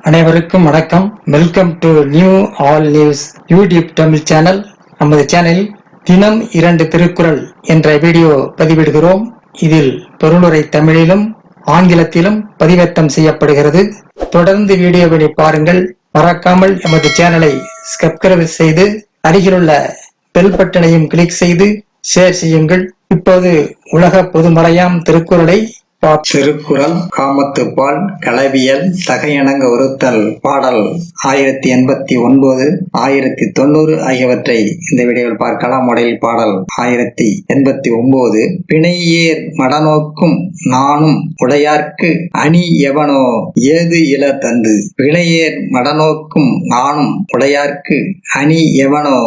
அனைவருக்கும் வணக்கம். Welcome to new all news YouTube Tamil channel. நமது சேனலில் தினம் 2 திருக்குறள் என்ற வீடியோ பதிவிடுகிறோம். இதில் பொருளுரை தமிழிலும் ஆங்கிலத்திலும் பதிவேற்றம் செய்யப்படுகிறது. தொடர்ந்து வீடியோவை பாருங்கள். மறக்காமல் எமது சேனலை சப்ஸ்கிரைப் செய்து அருகிலுள்ள பெல் பட்டனையும் கிளிக் செய்து ஷேர் செய்யுங்கள். இப்போது உலக பொதுமறையாம் திருக்குறளை திருக்குறள் காமத்துப்பால் களவியல் தகையணங்க ஒருத்தல் பாடல் 1089 1090 ஆகியவற்றை இந்த வீடியோவில் பார்க்கலாம். உடையில் பாடல் 1089 பிணையேர் மடநோக்கும் நானும் உடையார்க்கு அணி எவனோ ஏது இல தந்து. பிணையேர் மடநோக்கும் நானும் உடையார்க்கு அணி எவனோ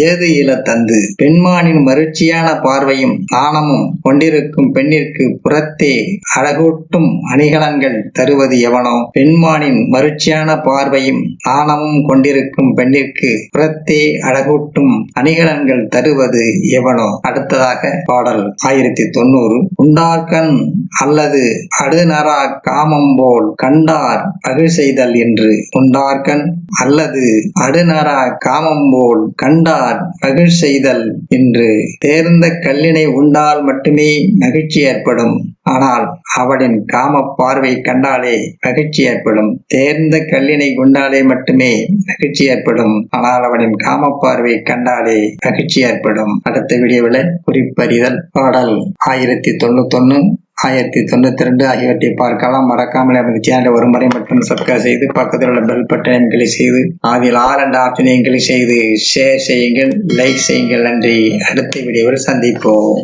ஏது இல தந்து. பெண்மானின் மருட்சியான பார்வையும் நாணமும் கொண்டிருக்கும் பெண்ணிற்கு புறத்தே அழகூட்டும் அணிகலன்கள் தருவது எவனோ. பெண்மானின் மருட்சியான பார்வையும் நாணமும் கொண்டிருக்கும் பெண்ணிற்கு புறத்தே அழகூட்டும் அணிகலன்கள் தருவது எவனோ. அடுத்ததாக பாடல் 1090 உண்டார்கண் அல்லது அடுநரா காமம் போல் கண்டார் பகிர் செய்தல் என்று. உண்டார்கண் அல்லது அடுநரா காமம் போல் கண்டார் பகிர் செய்தல் என்று. தேர்ந்த கல்லினை உண்டால் மட்டுமே மகிழ்ச்சி ஏற்படும். ஆனால் அவளின் காம பார்வை கண்டாலே மகிழ்ச்சி ஏற்படும். தேர்ந்த கல்லினை கொண்டாலே மட்டுமே மகிழ்ச்சி ஏற்படும். ஆனால் அவளின் காம பார்வை கண்டாலே மகிழ்ச்சி ஏற்படும். அடுத்த வீடியோவில் குறிப்பறிதல் பாடல் 1091 1092 ஆகியவற்றை பார்க்கலாம். மறக்காமல் நமது சேனலை ஒரு முறை மட்டும் சப்ஸ்கிரைப் செய்து பக்கத்தில் உள்ள பெல் பட்டனையும் கிளிக் செய்து அதில் ஆல் என்ற ஆப்ஷனையும் கிளிக் செய்து ஷேர் செய்யுங்கள், லைக் செய்யுங்கள். நன்றி. அடுத்த வீடியோவில் சந்திப்போம்.